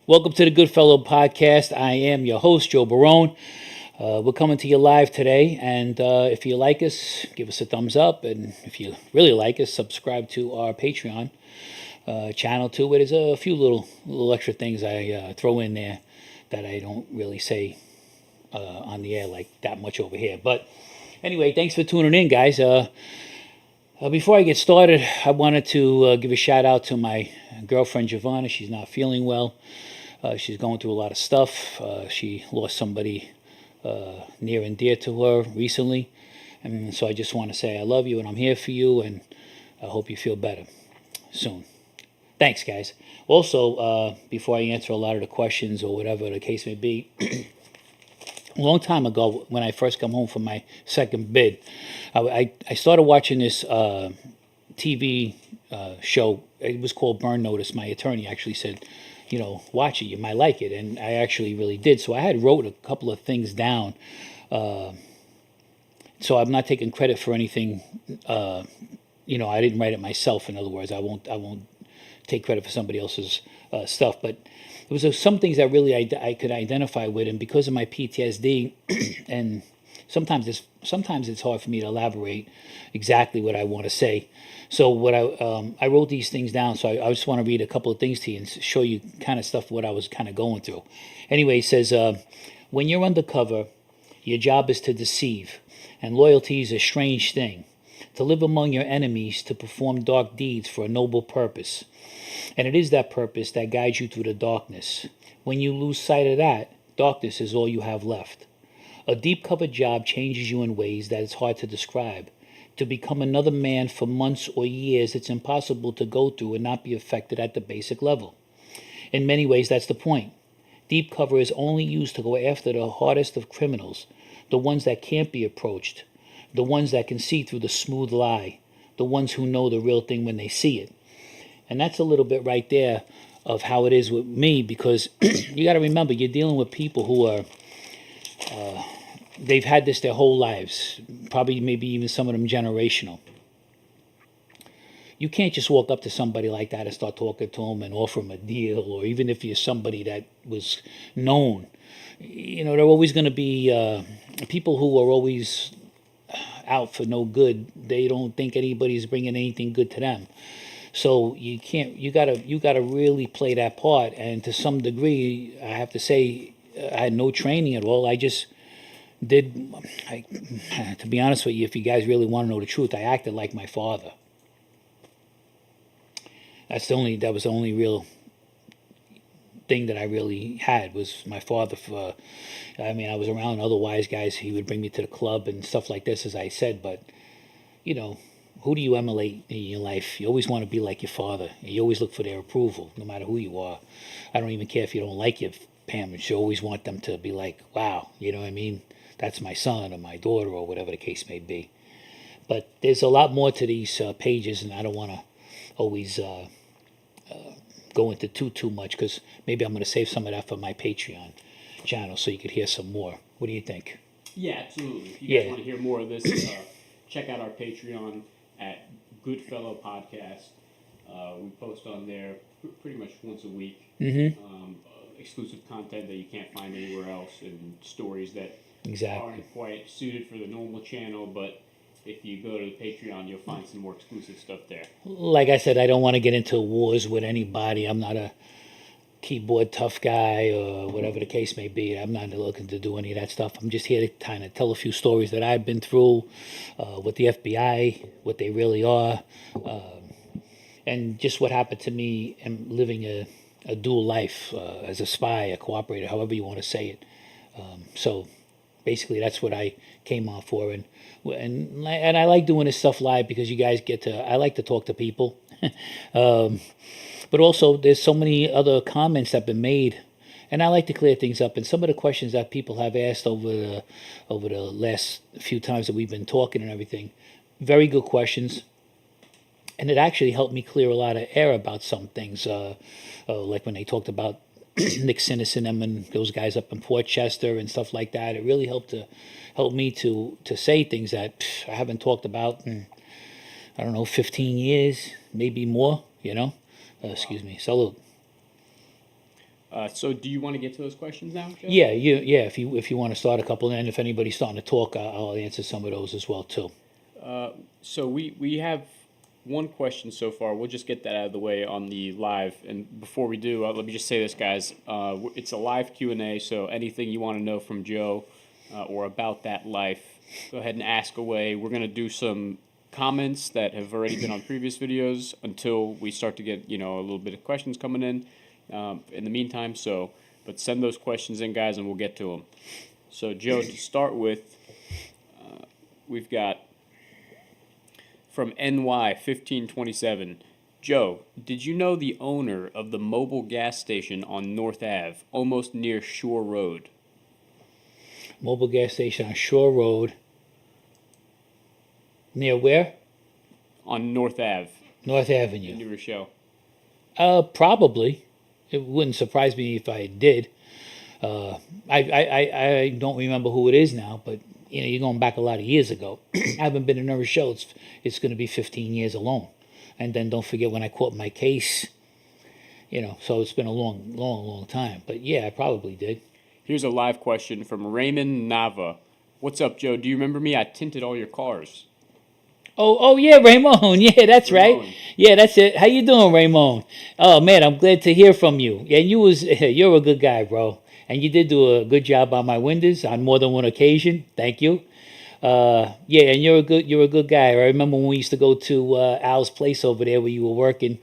Welcome to the Goodfellow Podcast. I am your host, Joe Barone. We're coming to you live today, and if you like us, give us a thumbs up, and if you really like us, subscribe to our Patreon channel too. There's a few little extra things I throw in there that I don't really say on the air like that much over here. But anyway, thanks for tuning in, guys. Before I get started, I wanted to give a shout out to my girlfriend Giovanna. She's not feeling well. She's going through a lot of stuff. She lost somebody near and dear to her recently. And so I just want to say I love you and I'm here for you, and I hope you feel better soon. Thanks, guys. Also, before I answer a lot of the questions or whatever the case may be, a long time ago, when I first come home from my second bid, I started watching this TV show. It was called Burn Notice. My attorney actually said, watch it. You might like it. And I actually really did. So I had wrote a couple of things down. So I'm not taking credit for anything. I didn't write it myself. In other words, I won't take credit for somebody else's stuff. But it was some things that really I could identify with, and because of my PTSD, and sometimes it's hard for me to elaborate exactly what I want to say. So what I wrote these things down. So I just want to read a couple of things to you and show you kind of stuff what I was kind of going through. Anyway, it says, when you're undercover, your job is to deceive, and loyalty is a strange thing. To live among your enemies, to perform dark deeds for a noble purpose. And it is that purpose that guides you through the darkness. When you lose sight of that, darkness is all you have left. A deep cover job changes you in ways that it's hard to describe. To become another man for months or years, it's impossible to go through and not be affected at the basic level. In many ways, that's the point. Deep cover is only used to go after the hardest of criminals, the ones that can't be approached, the ones that can see through the smooth lie, the ones who know the real thing when they see it. And that's a little bit right there of how it is with me, because you got to remember, you're dealing with people who are, they've had this their whole lives, probably maybe even some of them generational. You can't just walk up to somebody like that and start talking to them and offer them a deal, or even if you're somebody that was known. There are always going to be people who are always out for no good. They don't think anybody's bringing anything good to them. So you gotta really play that part. And to some degree, I have to say, I had no training at all. I just did. To be honest with you, if you guys really want to know the truth, I acted like my father. That was the only real thing that I really had was my father. I was around other wise guys. He would bring me to the club and stuff like this, as I said. But who do you emulate in your life? You always want to be like your father. You always look for their approval, no matter who you are. I don't even care if you don't like your parents. You always want them to be like, wow, you know what I mean? That's my son or my daughter or whatever the case may be. But there's a lot more to these pages, and I don't want to always go into too much, because maybe I'm going to save some of that for my Patreon channel so you could hear some more. What do you think? Yeah, absolutely. If you guys want to hear more of this, check out our Patreon at Goodfellow Podcast. We post on there pretty much once a week. Mm-hmm. Exclusive content that you can't find anywhere else, and stories that Exactly. aren't quite suited for the normal channel, but if you go to the Patreon, you'll find some more exclusive stuff there. Like I said, I don't want to get into wars with anybody. I'm not a keyboard tough guy or whatever the case may be. I'm not looking to do any of that stuff. I'm just here to kind of tell a few stories that I've been through with the FBI, what they really are, and just what happened to me and living a dual life as a spy, a cooperator, however you want to say it. So basically, that's what I came on for, and I like doing this stuff live because you guys I like to talk to people. But also, there's so many other comments that have been made, and I like to clear things up. And some of the questions that people have asked over the last few times that we've been talking and everything, very good questions, and it actually helped me clear a lot of air about some things, like when they talked about Nick Sinison and those guys up in Port Chester and stuff like that. It really helped me to say things that I haven't talked about in, I don't know, 15 years, maybe more. Excuse me. Salute. So do you want to get to those questions now, Joe? Yeah, if you want to start a couple, and if anybody's starting to talk, I'll answer some of those as well too. So we have one question so far. We'll just get that out of the way on the live. And before we do, let me just say this, guys. It's a live Q&A, so anything you want to know from Joe or about that life, go ahead and ask away. We're going to do some comments that have already been on previous videos until we start to get, a little bit of questions coming in the meantime. But send those questions in, guys, and we'll get to them. So, Joe, to start with, we've got from NY1527. Joe, did you know the owner of the mobile gas station on North Ave, almost near Shore Road? Mobile gas station on Shore Road. Near where? On North Ave. North Avenue. In New Rochelle. Probably. It wouldn't surprise me if I did. I don't remember who it is now, but you're going back a lot of years ago. I haven't been in New Rochelle. It's going to be 15 years alone. And then don't forget when I caught my case, so it's been a long time. But yeah, I probably did. Here's a live question from Raymond Nava. What's up, Joe? Do you remember me? I tinted all your cars. Oh yeah, Raymond. Yeah, that's Ramon. right. Yeah, that's it. How you doing, Raymond? Oh man, I'm glad to hear from you. Yeah, you're a good guy, bro. And you did do a good job on my windows on more than one occasion. Thank you. Yeah, and you're a good guy. I remember when we used to go to Al's place over there where you were working,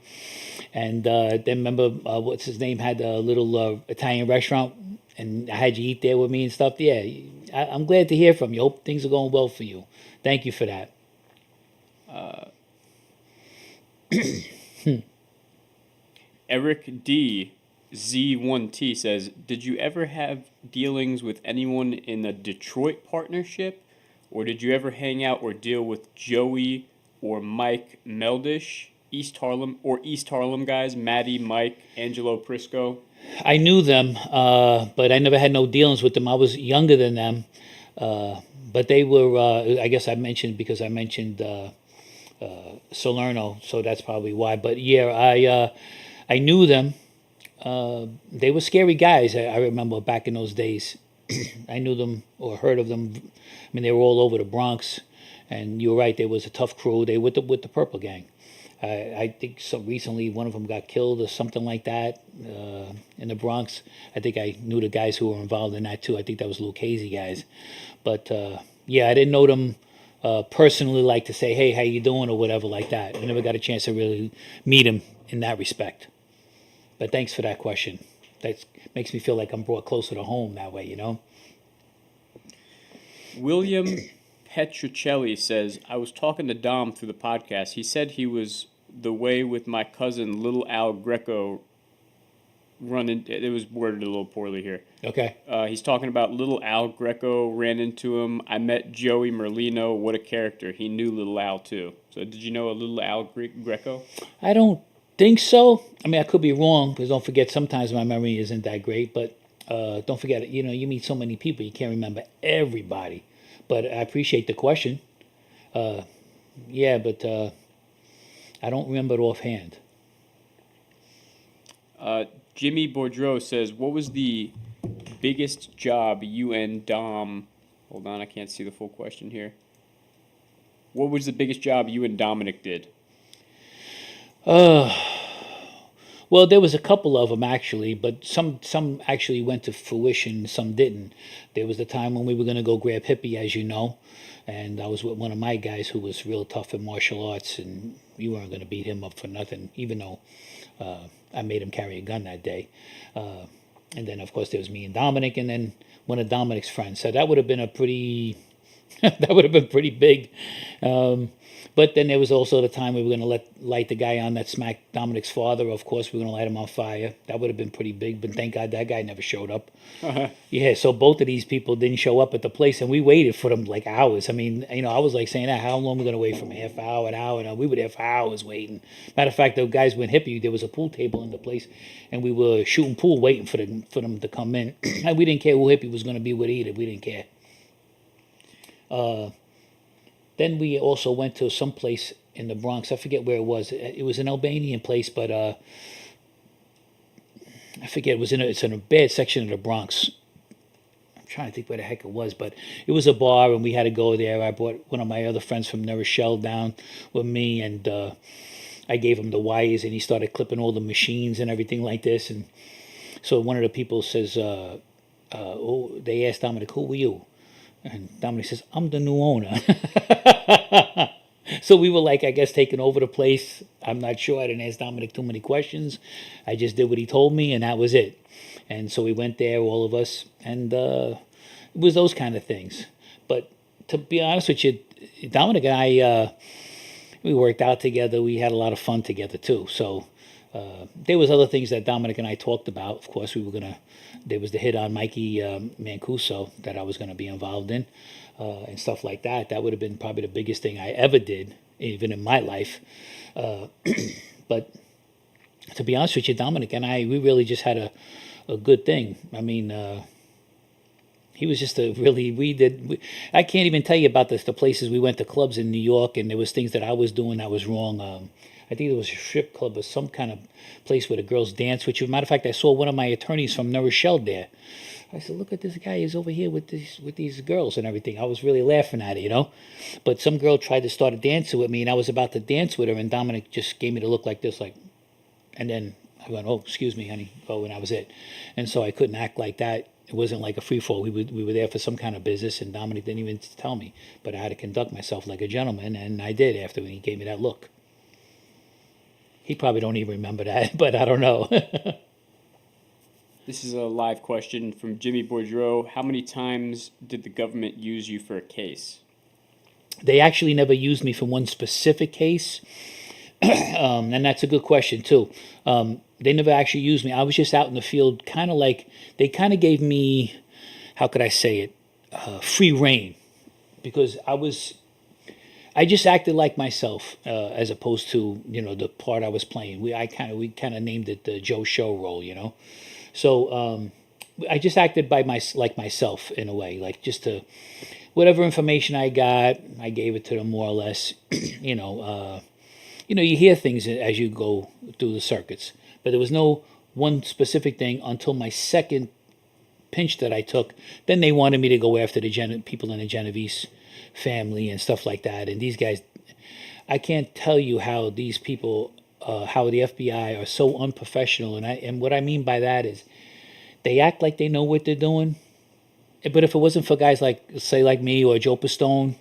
and then remember what's his name had a little Italian restaurant, and I had you eat there with me and stuff. Yeah, I'm glad to hear from you. Hope things are going well for you. Thank you for that. Eric D. Z1T says, did you ever have dealings with anyone in the Detroit partnership? Or did you ever hang out or deal with Joey or Mike Meldish, East Harlem guys, Maddie, Mike, Angelo Prisco? I knew them, but I never had no dealings with them. I was younger than them. But they were, I guess I mentioned Salerno, so that's probably why. But yeah, I knew them. They were scary guys. I remember back in those days. I knew them or heard of them. I mean, they were all over the Bronx, and you were right. There was a tough crew. They with the Purple Gang. I think recently one of them got killed or something like that in the Bronx. I think I knew the guys who were involved in that too. I think that was Lucchese guys. But yeah, I didn't know them personally, like to say, hey, how you doing or whatever like that. I never got a chance to really meet them in that respect. But thanks for that question. That makes me feel like I'm brought closer to home that way, William Petrocelli says, I was talking to Dom through the podcast. He said he was the way with my cousin, Little Al Greco, it was worded a little poorly here. Okay. He's talking about Little Al Greco, ran into him. I met Joey Merlino. What a character. He knew Little Al, too. So did you know a Little Al Greco? I don't think so. I mean, I could be wrong, because don't forget, sometimes my memory isn't that great. But don't forget, you meet so many people, you can't remember everybody. But I appreciate the question. Yeah, but I don't remember it offhand. Jimmy Boudreau says, what was the biggest job you and Dom... Hold on, I can't see the full question here. What was the biggest job you and Dominic did? Well, there was a couple of them actually, but some actually went to fruition, some didn't. There was the time when we were going to go grab Hippie, as you know, and I was with one of my guys who was real tough in martial arts, and we weren't going to beat him up for nothing, even though I made him carry a gun that day. And then, of course, there was me and Dominic, and then one of Dominic's friends. So that would have been a pretty... that would have been pretty big. But then there was also the time we were going to light the guy on that smacked Dominic's father. Of course, we were going to light him on fire. That would have been pretty big, but thank God that guy never showed up. Yeah, so both of these people didn't show up at the place, and we waited for them like hours. I mean, I was like saying, how long are we going to wait for them? Half hour, an hour? And we were there for hours waiting. Matter of fact, the guys went hippie. There was a pool table in the place, and we were shooting pool waiting for them to come in. And we didn't care who hippie was going to be with either. We didn't care. Then we also went to some place in the Bronx. I forget where it was. It was an Albanian place, but I forget, it's in a bad section of the Bronx. I'm trying to think where the heck it was, but it was a bar and we had to go there. I brought one of my other friends from Rochelle down with me, and I gave him the wires and he started clipping all the machines and everything like this. And so one of the people says, they asked Dominic, who were you? And Dominic says, I'm the new owner. So we were like, I guess, taking over the place. I'm not sure. I didn't ask Dominic too many questions. I just did what he told me, and that was it. And so we went there, all of us, and it was those kind of things. But to be honest with you, Dominic and I, we worked out together. We had a lot of fun together too. So there was other things that Dominic and I talked about. Of course, there was the hit on Mikey Mancuso that I was going to be involved in, and stuff like that. That would have been probably the biggest thing I ever did, even in my life. But to be honest with you, Dominic and I, we really just had a good thing. I mean, he was just I can't even tell you about the places we went to, clubs in New York, and there was things that I was doing that was wrong. I think it was a strip club or some kind of place where the girls dance. Which, as a matter of fact, I saw one of my attorneys from Rochelle there. I said, "Look at this guy. He's over here with these girls and everything." I was really laughing at it. But some girl tried to start a dancing with me, and I was about to dance with her, and Dominic just gave me the look like this, and then I went, "Oh, excuse me, honey." Oh, and that was it. And so I couldn't act like that. It wasn't like a free fall. We were there for some kind of business, and Dominic didn't even tell me. But I had to conduct myself like a gentleman, and I did after when he gave me that look. He probably don't even remember that, but I don't know. This is a live question from Jimmy Boudreau. How many times did the government use you for a case? They actually never used me for one specific case, and that's a good question too. They never actually used me. I was just out in the field, kind of like they kind of gave me, how could I say it, free reign, because I just acted like myself, as opposed to the part I was playing. We kind of named it the Joe Show role. So I just acted like myself in a way, like just to whatever information I got, I gave it to them more or less. You hear things as you go through the circuits, but there was no one specific thing until my second pinch that I took. Then they wanted me to go after the people in the Genovese family and stuff like that. And these guys, I can't tell you how these people, how the FBI are so unprofessional. And what I mean by that is they act like they know what they're doing. But if it wasn't for guys like me or Joe Pistone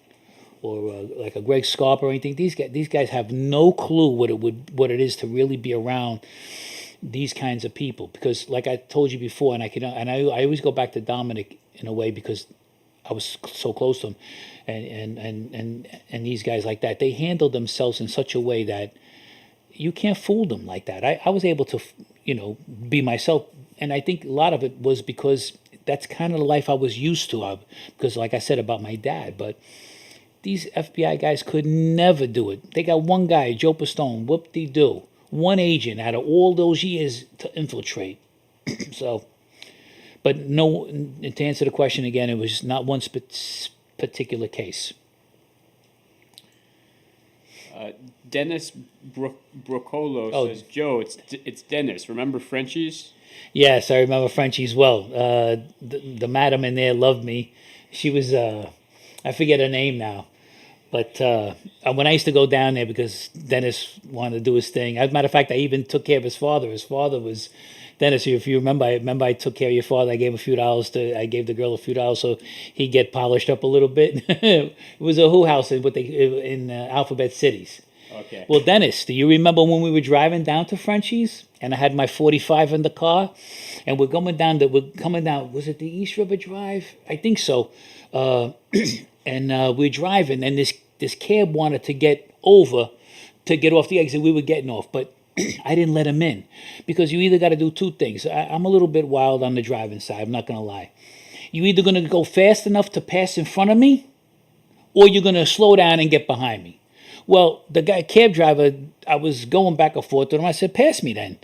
or like a Greg Scarpa or anything, these guys have no clue what it is to really be around these kinds of people. Because like I told you before, and I always go back to Dominic in a way because I was so close to him, and these guys like that, they handle themselves in such a way that you can't fool them like that. I was able to, be myself, and I think a lot of it was because that's kind of the life I was used to. Because like I said about my dad, but these FBI guys could never do it. They got one guy, Joe Pistone, whoop-de-doo, one agent out of all those years to infiltrate. So, but no, to answer the question again, it was not one particular case. Dennis Brocolo says, Joe, it's Dennis. Remember Frenchies? Yes, I remember Frenchies well. The madam in there loved me. She was, I forget her name now. But when I used to go down there, because Dennis wanted to do his thing. As a matter of fact, I even took care of his father. His father was, Dennis, if you remember, I took care of your father. I gave him a few dollars I gave the girl a few dollars so he'd get polished up a little bit. It was a house in Alphabet Cities. Okay. Well, Dennis, do you remember when we were driving down to Frenchie's and I had my 45 in the car, and we're coming down. Was it the East River Drive? I think so. And we're driving, and this cab wanted to get over to get off the exit. We were getting off, but I didn't let him in because you either got to do two things. I'm a little bit wild on the driving side. I'm not gonna lie. You're either gonna go fast enough to pass in front of me, or you're gonna slow down and get behind me. Well, the cab driver, I was going back and forth to him. I said, pass me then.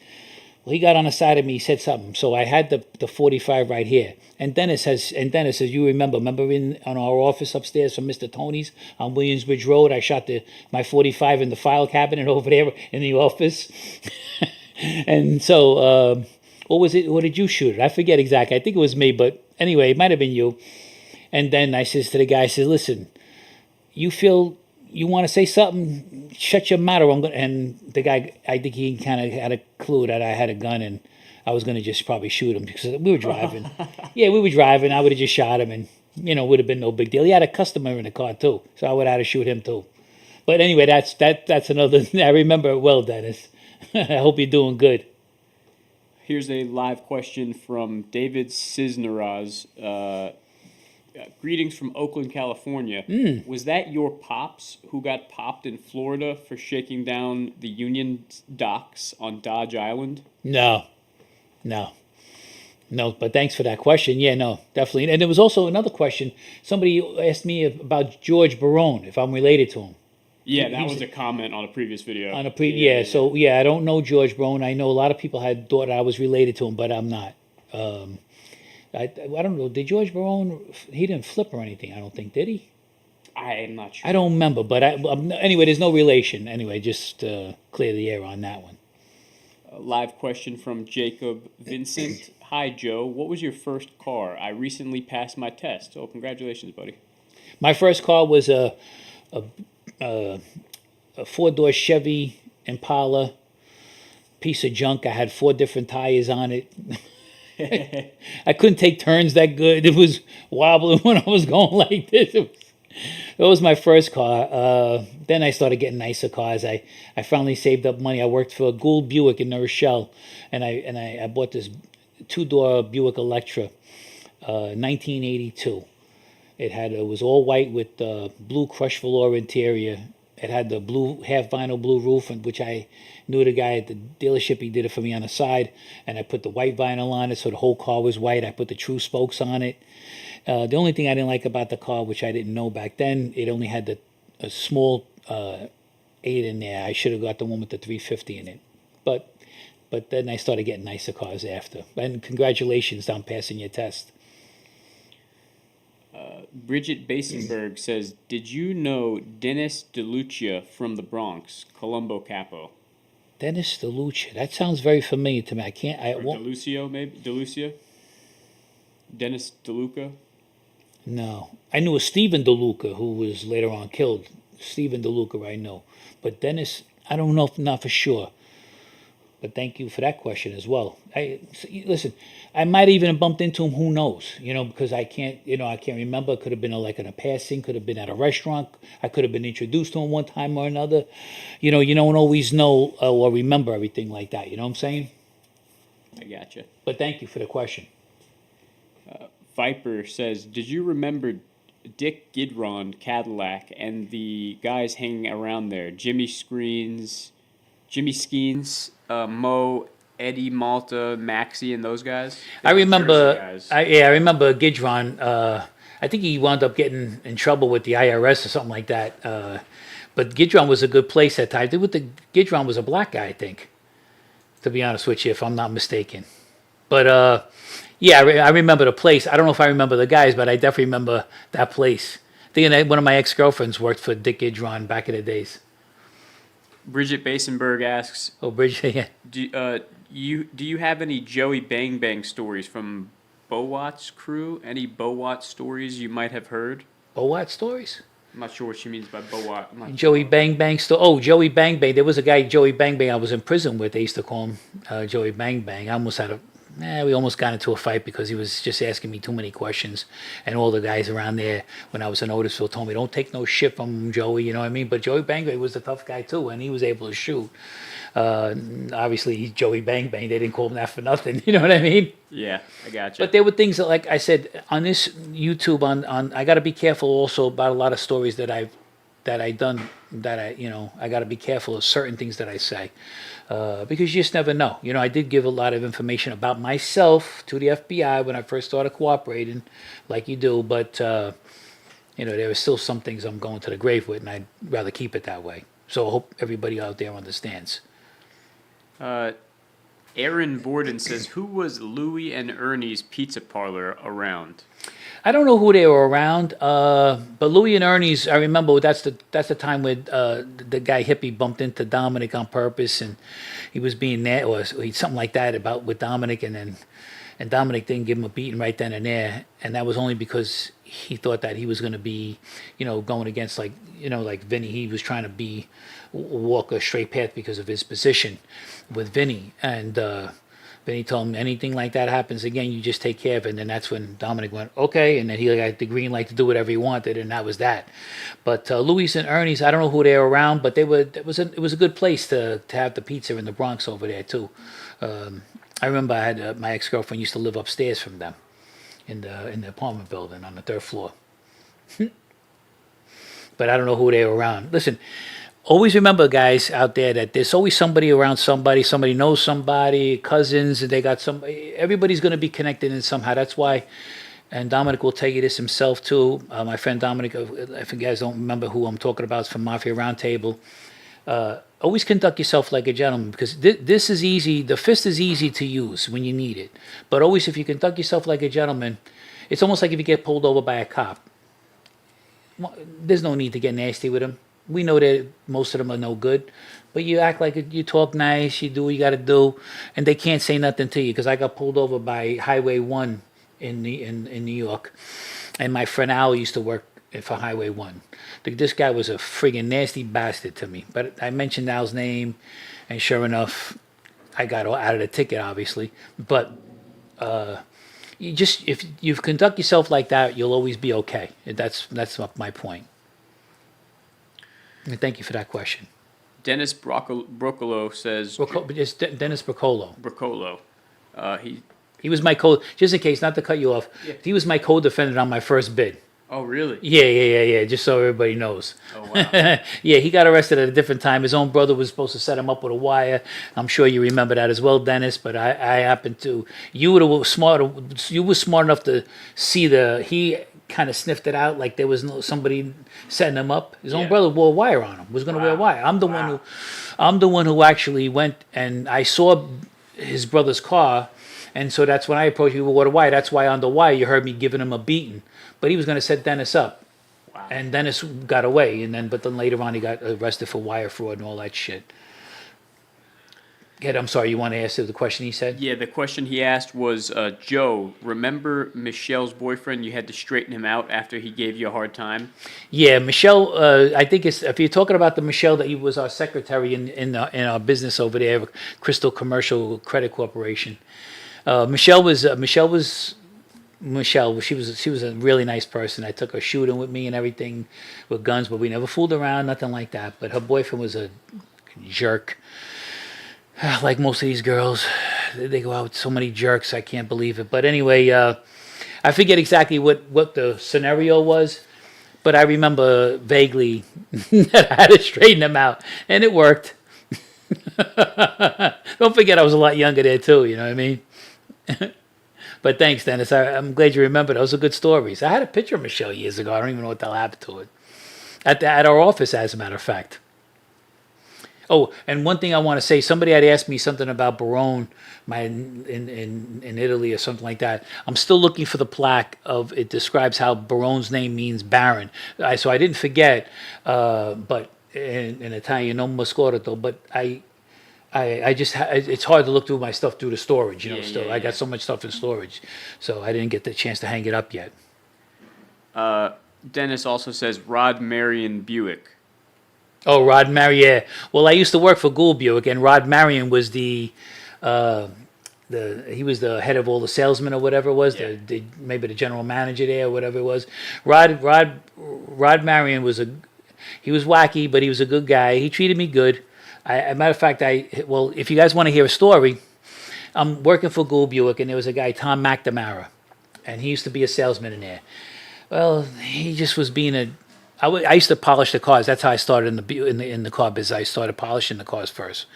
Well, he got on the side of me. He said something. So I had the 45 right here. And Dennis says, you remember on our office upstairs from Mr. Tony's on Williamsbridge Road, I shot my 45 in the file cabinet over there in the office. And so or was it? Or did you shoot it? I forget exactly. I think it was me, but anyway, it might have been you. And then I says to the guy, I says, listen, you feel you want to say something, shut your mouth, or I'm gonna. And the guy, I think he kind of had a clue that I had a gun and I was gonna just probably shoot him because we were driving. Yeah, we were driving. I would have just shot him, and would have been no big deal. He had a customer in the car too, so I would have had to shoot him too. But anyway, that's another. I remember it well, Dennis. I hope you're doing good. Here's a live question from David Cisneros. Greetings from Oakland, California. Was that your pops who got popped in Florida for shaking down the Union docks on Dodge Island? No. But thanks for that question. Yeah, no, definitely. And there was also another question. Somebody asked me about George Barone, if I'm related to him. Yeah, that was a comment on a previous video. So I don't know George Barone. I know a lot of people had thought I was related to him, but I'm not. I don't know. Did George Barone? He didn't flip or anything. I don't think. Did he? I'm not sure. I don't remember. But anyway, there's no relation. Anyway, just clear the air on that one. A live question from Jacob Vincent. Hi, Joe. What was your first car? I recently passed my test. Oh, congratulations, buddy. My first car was a 4-door Chevy Impala, piece of junk. I had 4 different tires on it. I couldn't take turns that good. It was wobbling when I was going like this. It was my first car. Then I started getting nicer cars. I finally saved up money. I worked for Gould Buick in Rochelle, and I bought this 2-door Buick Electra, 1982. It was all white with blue crushed velour interior. It had the blue half vinyl blue roof, which I knew the guy at the dealership. He did it for me on the side, and I put the white vinyl on it, so the whole car was white. I put the true spokes on it. The only thing I didn't like about the car, which I didn't know back then, it only had a small 8 in there. I should have got the one with the 350 in it, but then I started getting nicer cars after. And congratulations on passing your test. Bridget Basenberg says, did you know Dennis DeLucia from the Bronx, Colombo Capo? Dennis DeLucia. That sounds very familiar to me. DeLucio, maybe? DeLucia? Dennis DeLuca? No. I knew a Stephen DeLuca who was later on killed. Stephen DeLuca I know. But Dennis, I don't know, not for sure. But thank you for that question as well. Listen, I might even have bumped into him. Who knows? Because I can't remember. It could have been like in a passing. Could have been at a restaurant. I could have been introduced to him one time or another. You don't always know or remember everything like that. You know what I'm saying? I gotcha. But thank you for the question. Viper says, did you remember Dick Gidron Cadillac and the guys hanging around there? Jimmy Skeens, Mo, Eddie Malta, Maxie, and those guys? I remember Gidron. I think he wound up getting in trouble with the IRS or something like that. But Gidron was a good place at time. Gidron was a black guy, I think, to be honest with you, if I'm not mistaken. But I remember the place. I don't know if I remember the guys, but I definitely remember that place. I think one of my ex-girlfriends worked for Dick Gidron back in the days. Bridget Basenberg asks, "Oh, Bridget, yeah. Do you have any Joey Bang Bang stories from Bowat's crew? Any Bowat stories you might have heard?" Bowat stories? I'm not sure what she means by Bowat. Joey Bang Bang Joey Bang Bang. There was a guy, Joey Bang Bang, I was in prison with. They used to call him Joey Bang Bang. We almost got into a fight because he was just asking me too many questions. And all the guys around there, when I was in Otisville, told me, don't take no shit from Joey, you know what I mean? But Joey Bang Bang was a tough guy too, and he was able to shoot. Obviously, he's Joey Bang Bang. They didn't call him that for nothing, you know what I mean? Yeah, I got you. But there were things that, like I said, on this YouTube, I got to be careful also about a lot of stories that I got to be careful of certain things that I say. Because you just never know. I did give a lot of information about myself to the FBI when I first started cooperating, like you do. But, there are still some things I'm going to the grave with, and I'd rather keep it that way. So I hope everybody out there understands. Aaron Borden says, who was Louie and Ernie's pizza parlor around? I don't know who they were around, but Louis and Ernie's. I remember that's the time when the guy hippie bumped into Dominic on purpose, and he was being there or something like that about with Dominic, and Dominic didn't give him a beating right then and there, and that was only because he thought that he was going to be, going against like Vinny. He was trying to walk a straight path because of his position with Vinny, and Vinny told him anything like that happens again, you just take care of it. And then that's when Dominic went okay, and then he got the green light to do whatever he wanted, and that was that. But Louis and Ernie's, I don't know who they were around, but it was a good place to have the pizza in the Bronx over there too. I remember I had my ex-girlfriend used to live upstairs from them in the apartment building on the third floor. But I don't know who they were around. Listen, always remember, guys out there, that there's always somebody around somebody. Somebody knows somebody, cousins, and they got somebody. Everybody's going to be connected in somehow. That's why, and Dominic will tell you this himself too. My friend Dominic, if you guys don't remember who I'm talking about, it's from Mafia Roundtable. Always conduct yourself like a gentleman, because this is easy. The fist is easy to use when you need it. But always, if you conduct yourself like a gentleman, it's almost like if you get pulled over by a cop. There's no need to get nasty with them. We know that most of them are no good, but you act like you talk nice, you do what you got to do, and they can't say nothing to you. Because I got pulled over by Highway 1 in New York, and my friend Al used to work for Highway 1. This guy was a friggin' nasty bastard to me. But I mentioned Al's name, and sure enough, I got out of the ticket, obviously. But if you conduct yourself like that, you'll always be okay. That's my point. And thank you for that question. Dennis Broccolo says... It's Dennis Broccolo. Broccolo. He was my just in case, not to cut you off, he was my co-defendant on my first bid. Oh, really? Yeah, just so everybody knows. Oh, wow. Yeah, he got arrested at a different time. His own brother was supposed to set him up with a wire. I'm sure you remember that as well, Dennis, but I happened to... You were smart enough to see he kind of sniffed it out like there was somebody setting him up. His own brother wore a wire on him. Was going to wear a wire. I'm the one who actually went, and I saw his brother's car, and so that's when I approached you with a wire. That's why on the wire you heard me giving him a beating. But he was going to set Dennis up. Wow. And Dennis got away, but then later on he got arrested for wire fraud and all that shit. I'm sorry, you want to ask the question he said? Yeah, the question he asked was, Joe, remember Michelle's boyfriend? You had to straighten him out after he gave you a hard time? Yeah, Michelle, I think if you're talking about the Michelle that he was our secretary in our business over there, Crystal Commercial Credit Corporation. Michelle was she was a really nice person. I took her shooting with me and everything with guns, but we never fooled around, nothing like that. But her boyfriend was a jerk. Like most of these girls, they go out with so many jerks, I can't believe it. But anyway, I forget exactly what the scenario was, but I remember vaguely that I had to straighten him out, and it worked. Don't forget I was a lot younger there too, you know what I mean? But thanks, Dennis. I'm glad you remembered. Those are good stories. I had a picture of Michelle years ago. I don't even know what the hell happened to it. At our office, as a matter of fact. Oh, and one thing I want to say, somebody had asked me something about Barone in Italy or something like that. I'm still looking for the plaque it describes how Barone's name means Baron. So I didn't forget, but in Italian, non moscorito, but I just it's hard to look through my stuff through the storage, I got so much stuff in storage, so I didn't get the chance to hang it up yet. Dennis also says Rod Marion Buick. Oh, Rod Marion. Well, I used to work for Gould Buick, and Rod Marion was he was the head of all the salesmen or whatever it was, maybe the general manager there or whatever it was. Rod Marion he was wacky, but he was a good guy. He treated me good. As a matter of fact, if you guys want to hear a story, I'm working for Gould Buick, and there was a guy, Tom McNamara, and he used to be a salesman in there. Well, he just was being I used to polish the cars. That's how I started in the car business. I started polishing the cars first,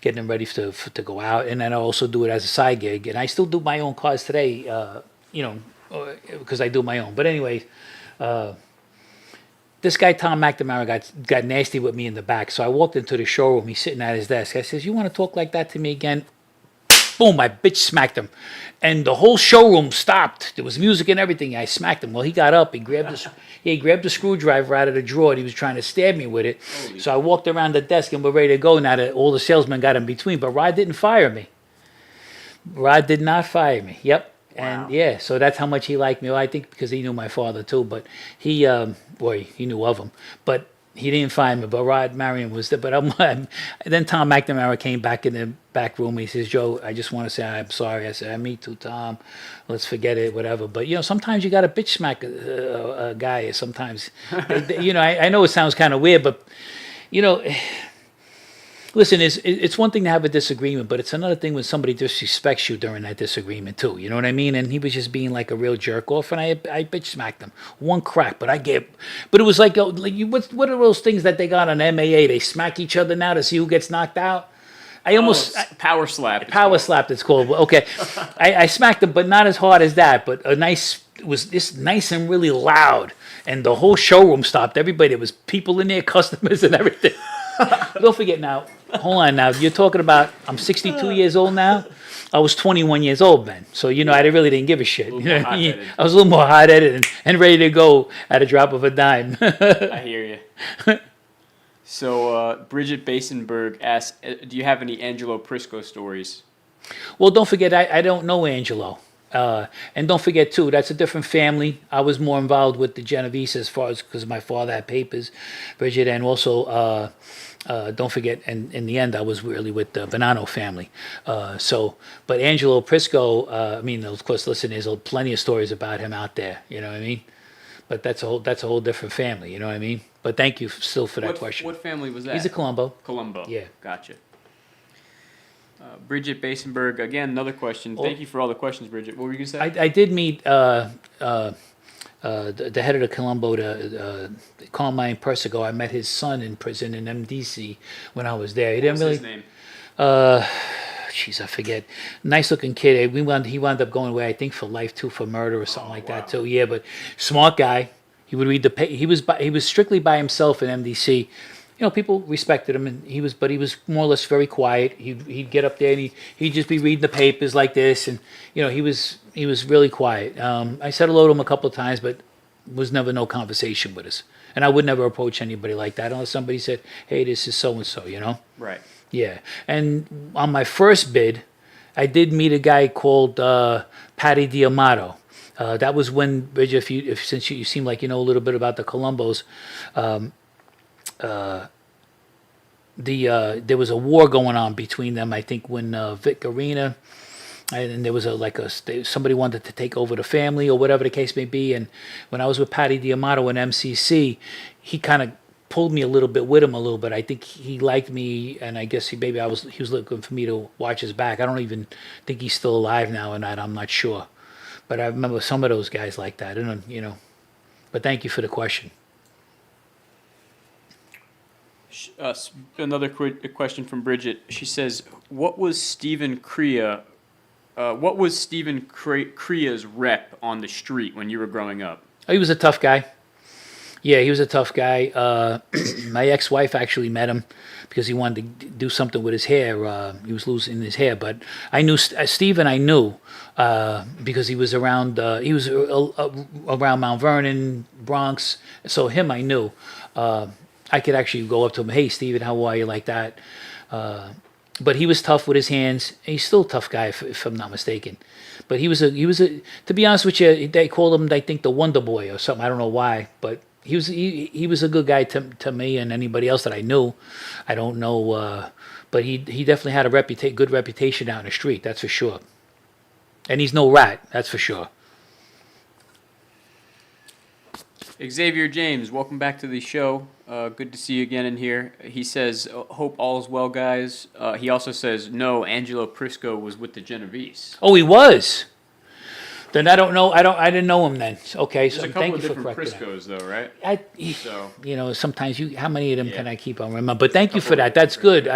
getting them ready to go out, and then I also do it as a side gig. And I still do my own cars today, because I do my own. But anyway, this guy Tom McNamara got nasty with me in the back. So I walked into the showroom. He's sitting at his desk. I says, "You want to talk like that to me again?" boom, I bitch smacked him. And the whole showroom stopped. There was music and everything. I smacked him. Well, he got up. He grabbed the screwdriver out of the drawer. And he was trying to stab me with it. So I walked around the desk and we're ready to go now that all the salesmen got in between. But Rod didn't fire me. Rod did not fire me. Yep. And yeah, so that's how much he liked me. Well, I think because he knew my father too, but he knew of him. But he didn't fire me. But Rod Marion was there. But then Tom McNamara came back in the back room. He says, Joe, I just want to say I'm sorry. I said, me too, Tom. Let's forget it, whatever. But, sometimes you got to bitch smack a guy. Sometimes, I know it sounds kind of weird, but, listen, it's one thing to have a disagreement, but it's another thing when somebody disrespects you during that disagreement too. You know what I mean? And he was just being like a real jerk off, and I bitch smacked him one crack. But it was like what are those things that they got on MAA? They smack each other now to see who gets knocked out. Power slap. Power slap. It's called. Okay, I smacked him, but not as hard as that. But it was this nice and really loud, and the whole showroom stopped. Everybody, there was people in there, customers and everything. Don't forget now. Hold on now. You're talking about I'm 62 years old now. I was 21 years old then. So, I really didn't give a shit. I was a little more hot-headed and ready to go at a drop of a dime. I hear you. So, Bridget Basenberg asks, do you have any Angelo Prisco stories? Well, don't forget, I don't know Angelo. And don't forget, too, that's a different family. I was more involved with the Genovese as far as because my father had papers, Bridget, and also don't forget, and in the end, I was really with the Bonanno family. But Angelo Prisco, of course, listen, there's plenty of stories about him out there. You know what I mean? But that's a whole different family. You know what I mean? But thank you still for that question. What family was that? He's a Colombo. Colombo. Yeah. Gotcha. Bridget Basenberg, again, another question. Thank you for all the questions, Bridget. What were you going to say? I did meet the head of the Colombo, Carmine Persico. I met his son in prison in MDC when I was there. What was his name? I forget. Nice looking kid. He wound up going away, I think, for life too, for murder or something that too. Yeah, but smart guy. He would read he was strictly by himself in MDC. People respected him, and he was more or less very quiet. He'd get up there and he'd just be reading the papers like this, and he was really quiet. I said hello to him a couple of times, but was never no conversation with us. And I would never approach anybody like that unless somebody said, "Hey, this is so and so," Right. Yeah. And on my first bid, I did meet a guy called Patty D'Amato. That was when, Bridget, since you seem like you know a little bit about the Colombos. There was a war going on between them. I think when Vic Arena, and there was somebody wanted to take over the family or whatever the case may be. And when I was with Patty D'Amato in MCC, he kind of pulled me a little bit with him a little bit. I think he liked me, and I guess he was looking for me to watch his back. I don't even think he's still alive now or not. I'm not sure, but I remember some of those guys like that. And but thank you for the question. Another question from Bridget. She says, "What was Stephen Crea? What was Stephen Crea's rep on the street when you were growing up?" Oh, he was a tough guy. Yeah, he was a tough guy. My ex-wife actually met him because he wanted to do something with his hair. He was losing his hair, but I knew Stephen. I knew because he was around. He was around Mount Vernon, Bronx. So him, I knew. I could actually go up to him, "Hey, Steven, how are you?" like that. But he was tough with his hands. He's still a tough guy, if I'm not mistaken. But he was a. To be honest with you, they called him, I think, the Wonder Boy or something. I don't know why, but he was a good guy to me and anybody else that I knew. I don't know, but he definitely had a good reputation out in the street. That's for sure. And he's no rat. That's for sure. Xavier James, welcome back to the show. Good to see you again in here. He says, "Hope all is well, guys." He also says, "No, Angelo Prisco was with the Genovese." Oh, he was. Then I don't know. I didn't know him then. Okay, so There's a couple thank of you for different correcting Priscos, though, right? that. Sometimes how many of them can I keep on remember? But thank you for that. That's good.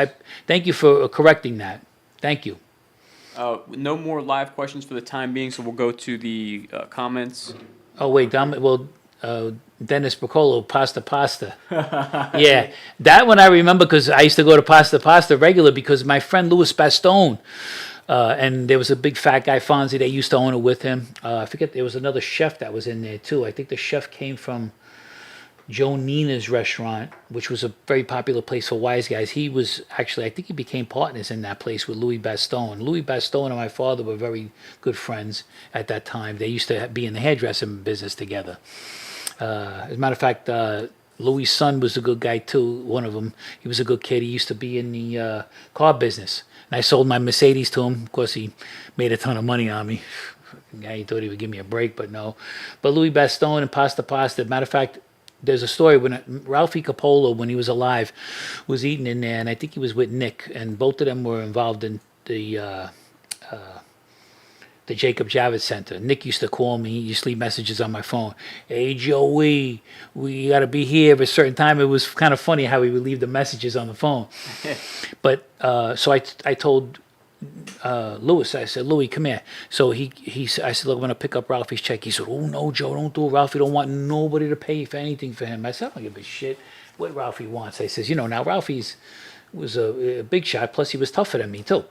Thank you for correcting that. Thank you. No more live questions for the time being, so we'll go to the comments. Oh wait, Dennis Bracolo, Pasta. Yeah, that one I remember because I used to go to Pasta regular because my friend Louis Bastone And there was a big fat guy, Fonzie, that used to own it with him. I forget, there was another chef that was in there too. I think the chef came from Joe Nina's restaurant, which was a very popular place for wise guys. He was actually, I think he became partners in that place with Louis Bastogne. Louis Bastogne and my father were very good friends at that time. They used to be in the hairdressing business together. As a matter of fact, Louis' son was a good guy too. One of them, he was a good kid. He used to be in the car business. And I sold my Mercedes to him. Of course, he made a ton of money on me. Guy thought he would give me a break, but no. But Louis Bastogne and Pasta. Matter of fact, there's a story when Ralphie Coppola, when he was alive, was eating in there, and I think he was with Nick, and both of them were involved in the Jacob Javits Center. Nick used to call me. He used to leave messages on my phone. Hey, Joey, we got to be here at a certain time. It was kind of funny how he would leave the messages on the phone. But so I told Louis, I said, Louis, come here. So I said, look, I'm going to pick up Ralphie's check. He said, oh, no, Joe, don't do it. Ralphie don't want nobody to pay for anything for him. I said, I don't give a shit what Ralphie wants. I says, now Ralphie's was a big shot. Plus, he was tougher than me, too.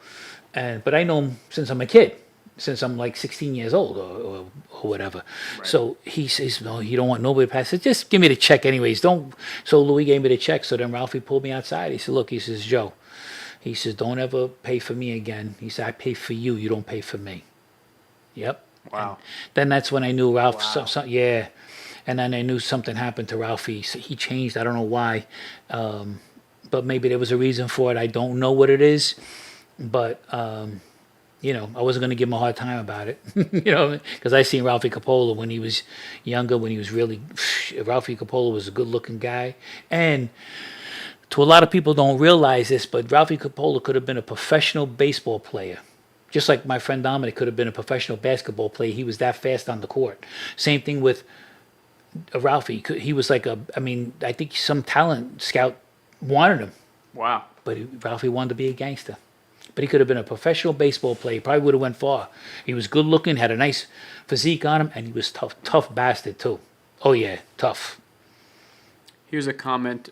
But I know him since I'm a kid, since I'm like 16 years old or whatever. Right. So he says, no, you don't want nobody to pay. I said, just give me the check anyways. Don't. So Louis gave me the check. So then Ralphie pulled me outside. He said, look, he says, Joe, he says, don't ever pay for me again. He said, I pay for you. You don't pay for me. Yep. Wow. And then that's when I knew Ralph. Wow. Yeah. And then I knew something happened to Ralphie. So he changed. I don't know why. But maybe there was a reason for it. I don't know what it is. But, I wasn't going to give him a hard time about it. Because I seen Ralphie Coppola when he was younger, when he was really... Ralphie Coppola was a good-looking guy. And... to a lot of people don't realize this, but Ralphie Coppola could have been a professional baseball player. Just like my friend Dominic could have been a professional basketball player. He was that fast on the court. Same thing with Ralphie. He was like I think some talent scout wanted him. Wow. But Ralphie wanted to be a gangster. But he could have been a professional baseball player. Probably would have went far. He was good looking, had a nice physique on him, and he was tough bastard too. Oh yeah, tough. Here's a comment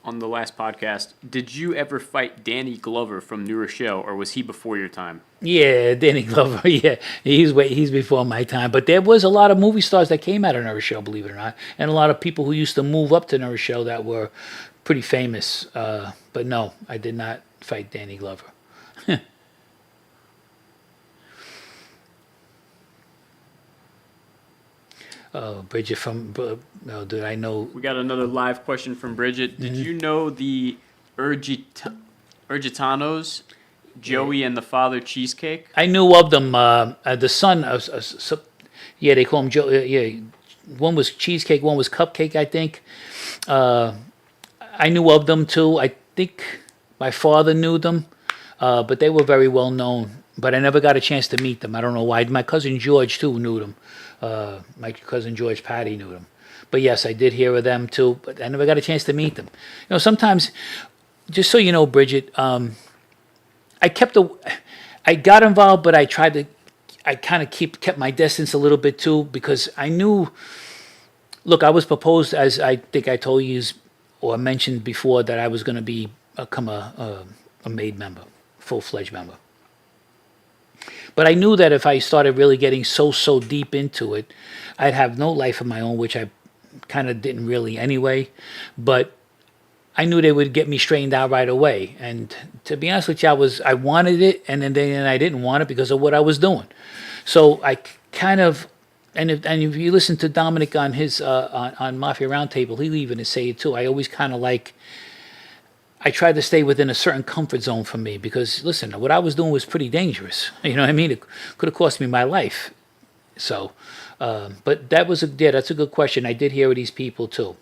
on the last podcast. Did you ever fight Danny Glover from New Rochelle, or was he before your time? Yeah, Danny Glover. Yeah, he's before my time. But there was a lot of movie stars that came out of New Rochelle, believe it or not, and a lot of people who used to move up to New Rochelle that were pretty famous. But no, I did not fight Danny Glover. Oh, Bridget from... No, did I know... We got another live question from Bridget. Did you know the Urgitanos, Joey and the Father cheesecake? I knew of them. The son of... they call him Joe. Yeah, one was cheesecake, one was cupcake, I think. I knew of them, too. I think my father knew them, but they were very well known. But I never got a chance to meet them. I don't know why. My cousin George, too, knew them. My cousin George Patty knew them. But yes, I did hear of them too, but I never got a chance to meet them. Sometimes, just so you know, Bridget, I got involved, but I kind of kept my distance a little bit too, because I knew, look, I was proposed, as I think I told you or mentioned before, that I was going to become a maid member, full-fledged member. But I knew that if I started really getting so deep into it, I'd have no life of my own, which I kind of didn't really anyway. But I knew they would get me straightened out right away. And to be honest with you, I wanted it, and then I didn't want it because of what I was doing. So I kind of, and if you listen to Dominic on his on Mafia Roundtable, he'll even say it too. I always kind of I tried to stay within a certain comfort zone for me because, listen, what I was doing was pretty dangerous. You know what I mean? It could have cost me my life. So, but that's a good question. I did hear of these people too.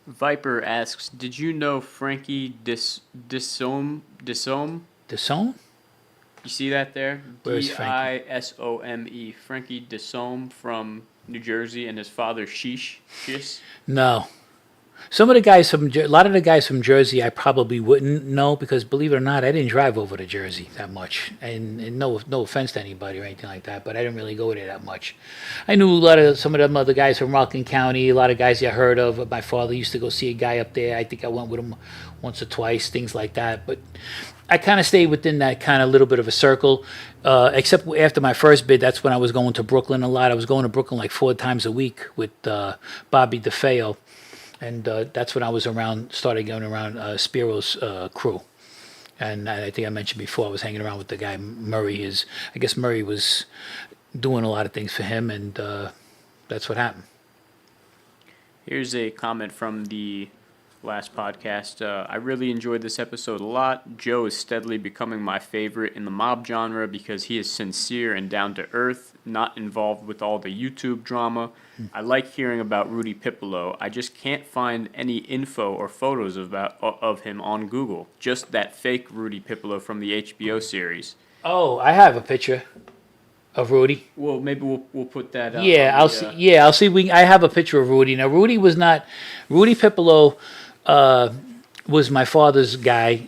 Viper asks, did you know Frankie Disome? Disome? You see that there? Where's Frankie? Disome. Frankie Disome from New Jersey, and his father Sheesh. No. A lot of the guys from Jersey I probably wouldn't know because, believe it or not, I didn't drive over to Jersey that much. And no offense to anybody or anything like that, but I didn't really go there that much. I knew some of them other guys from Rockland County, a lot of guys I heard of. My father used to go see a guy up there. I think I went with him once or twice, things like that. But I kind of stayed within that kind of little bit of a circle, except after my first bid. That's when I was going to Brooklyn a lot. I was going to Brooklyn like 4 times a week with Bobby DeFeo, and that's when I was started going around Spiro's crew. And I think I mentioned before I was hanging around with the guy Murray. I guess Murray was doing a lot of things for him, and that's what happened. Here's a comment from the last podcast. I really enjoyed this episode a lot. Joe is steadily becoming my favorite in the mob genre because he is sincere and down to earth, not involved with all the YouTube drama. I like hearing about Rudy Pipolo. I just can't find any info or photos of him on Google. Just that fake Rudy Pipolo from the HBO series. Oh, I have a picture of Rudy. Well, maybe we'll put that up. Yeah, I'll see. Yeah, I'll see. I have a picture of Rudy. Now, Rudy Pipolo was my father's guy.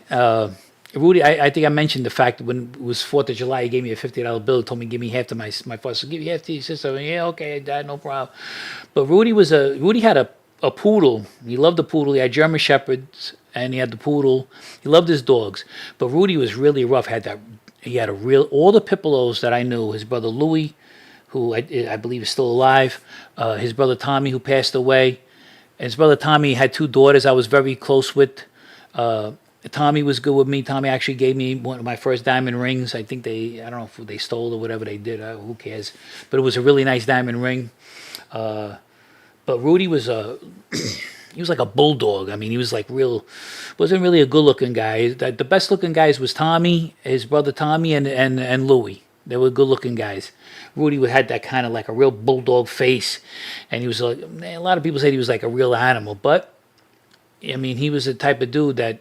Rudy, I think I mentioned the fact that when it was 4th of July, he gave me a $50 bill, told me give me half to my father. So give you half to your sister. I went, yeah, okay, Dad, no problem. But Rudy had a poodle. He loved the poodle. He had German Shepherds, and he had the poodle. He loved his dogs. But Rudy was really rough. He had all the Pipolos that I knew. His brother Louis, who I believe is still alive. His brother Tommy, who passed away. And his brother Tommy had 2 daughters I was very close with. Tommy was good with me. Tommy actually gave me one of my first diamond rings. I think I don't know if they stole or whatever they did. Who cares? But it was a really nice diamond ring. But Rudy was he was like a bulldog. I mean, he was like wasn't really a good-looking guy. The best-looking guys was Tommy, his brother Tommy, and Louie. They were good-looking guys. Rudy had that kind of like a real bulldog face, and he was like, a lot of people said he was like a real animal. But I mean, he was the type of dude that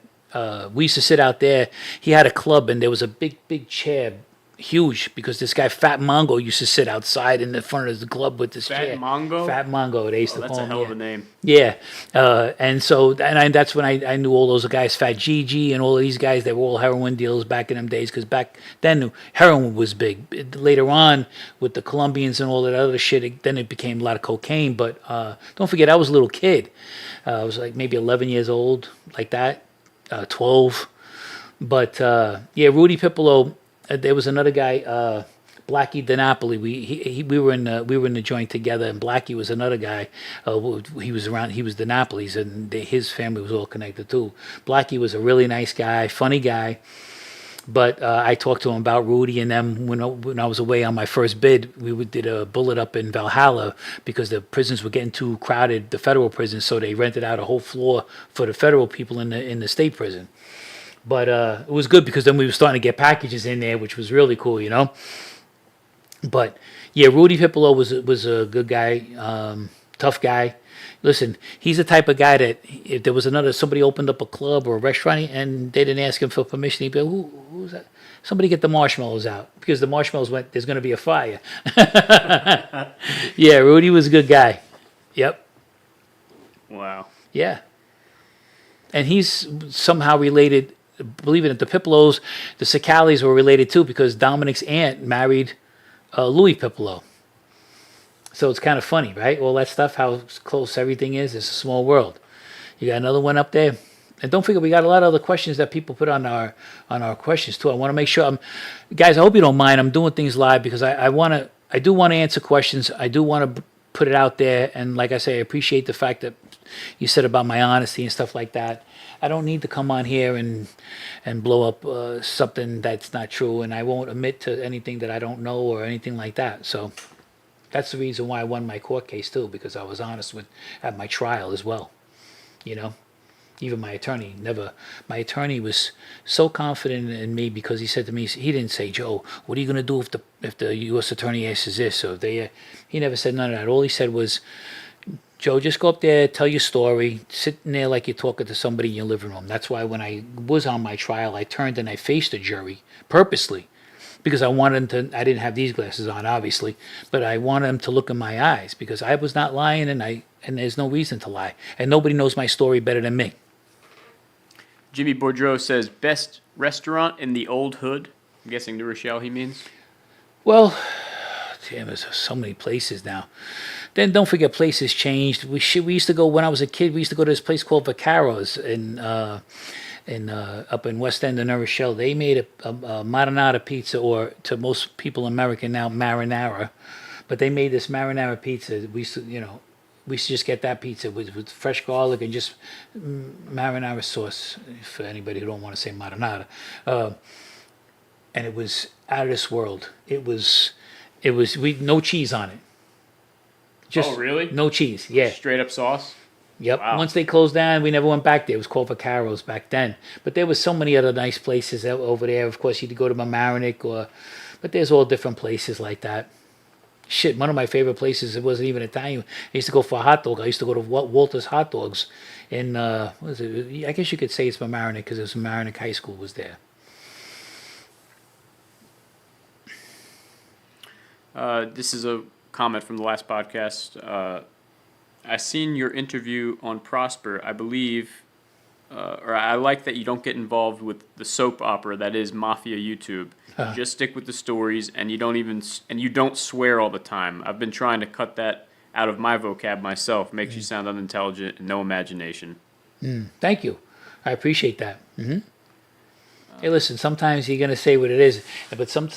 we used to sit out there. He had a club, and there was a big chair, huge, because this guy Fat Mongo used to sit outside in the front of the club with this chair. Fat Mongo? Fat Mongo, they used to call him. That's a hell of a name. Yeah, that's when I knew all those guys, Fat Gigi and all of these guys. They were all heroin dealers back in them days, because back then heroin was big. Later on, with the Colombians and all that other shit, then it became a lot of cocaine. But don't forget, I was a little kid. I was like maybe 11 years old, like that, 12. But yeah, Rudy Pipolo. There was another guy, Blackie DiNapoli. We were in the joint together, and Blackie was another guy. He was DiNapoli's, and his family was all connected too. Blackie was a really nice guy, funny guy. But I talked to him about Rudy and them when I was away on my first bid. We did a bullet up in Valhalla because the prisons were getting too crowded, the federal prisons, so they rented out a whole floor for the federal people in the state prison. But it was good because then we were starting to get packages in there, which was really cool, you know. But yeah, Rudy Pipolo was a good guy, tough guy. Listen, he's the type of guy that if there was somebody opened up a club or a restaurant and they didn't ask him for permission, he'd be like, who's that? Somebody get the marshmallows out, because the marshmallows went, there's going to be a fire. Yeah, Rudy was a good guy. Yep. Wow. Yeah. And he's somehow related. Believe it or not, the Pipolos, the Sicalis were related too, because Dominic's aunt married Louis Pipolo. So it's kind of funny, right? All that stuff, how close everything is. It's a small world. You got another one up there, and don't forget we got a lot of other questions that people put on our questions too. I want to make sure, guys. I hope you don't mind. I'm doing things live because I do want to answer questions. I do want to put it out there, and like I say, I appreciate the fact that you said about my honesty and stuff like that. I don't need to come on here and blow up something that's not true, and I won't admit to anything that I don't know or anything like that. So that's the reason why I won my court case too, because I was honest at my trial as well. You know, even my attorney was so confident in me, because he said to me, he didn't say, Joe, what are you going to do if the U.S. attorney asks this? Or he never said none of that. All he said was, Joe, just go up there, tell your story, sit in there like you're talking to somebody in your living room. That's why when I was on my trial, I turned and I faced the jury purposely, because I wanted them to. I didn't have these glasses on, obviously, but I wanted them to look in my eyes, because I was not lying, and there's no reason to lie, and nobody knows my story better than me. Jimmy Boudreau says, best restaurant in the old hood. I'm guessing New Rochelle he means. Well, damn, there's so many places now. Then don't forget, places changed. We used to go, when I was a kid, we used to go to this place called Vacaro's, and in up in West End of New Rochelle. They made a marinara pizza, or to most people in America now, marinara. But they made this marinara pizza. We used to, we used to just get that pizza with fresh garlic and just marinara sauce, for anybody who don't want to say marinara. And it was out of this world. We no cheese on it. Just Oh, really? no cheese. Yeah. Straight up sauce? Yep. Wow. Once they closed down, we never went back there. It was called Vacaro's back then. But there was so many other nice places over there. Of course, you could go to Mamaroneck, but there's all different places like that. Shit, one of my favorite places, it wasn't even Italian. I used to go for a hot dog. I used to go to Walter's Hot Dogs in, what is it? I guess you could say it's Mamaroneck because it was Mamaroneck High School was there. This is a comment from the last podcast. I seen your interview on Prosper. I believe, or I like that you don't get involved with the soap opera that is Mafia YouTube. Just stick with the stories, and you don't swear all the time. I've been trying to cut that out of my vocab myself. Makes you sound unintelligent and no imagination. Thank you. I appreciate that. Hey, listen, sometimes you're going to say what it is, but some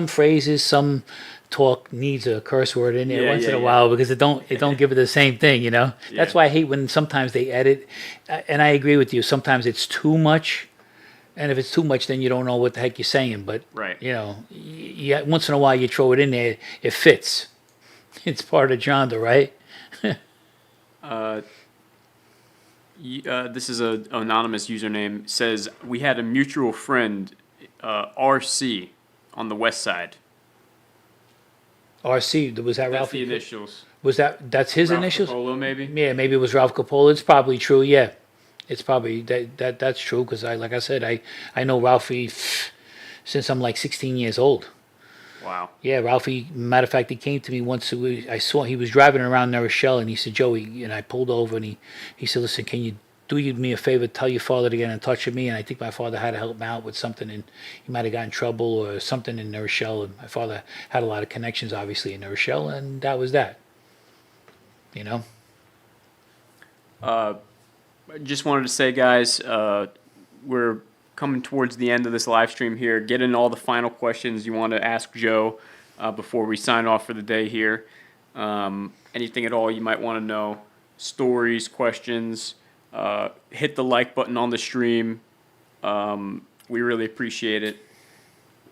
phrases, some talk needs a curse word in there once in a while because it don't give it the same thing, That's why I hate when sometimes they edit, and I agree with you. Sometimes it's too much, and if it's too much, then you don't know what the heck you're saying. But Right. Once in a while you throw it in there, it fits. It's part of the genre, right? This is an anonymous username. Says we had a mutual friend, RC, on the west side. RC, was that That's Ralphie? the initials. That's his Ralph initials? Capolo, maybe. Yeah, maybe it was Ralph Coppola. It's probably true. Yeah, it's probably that's true because like I said, I know Ralphie since I'm like 16 years old. Wow. Yeah, Ralphie. Matter of fact, he came to me once. I saw he was driving around New Rochelle, and he said, "Joey," and I pulled over, and he said, "Listen, can you do me a favor? Tell your father to get in touch with me." And I think my father had to help him out with something, and he might have got in trouble or something in New Rochelle. And my father had a lot of connections, obviously, in New Rochelle, and that was that. I just wanted to say, guys, we're coming towards the end of this live stream here. Get in all the final questions you want to ask Joe before we sign off for the day here. Anything at all you might want to know, stories, questions, hit the like button on the stream. We really appreciate it.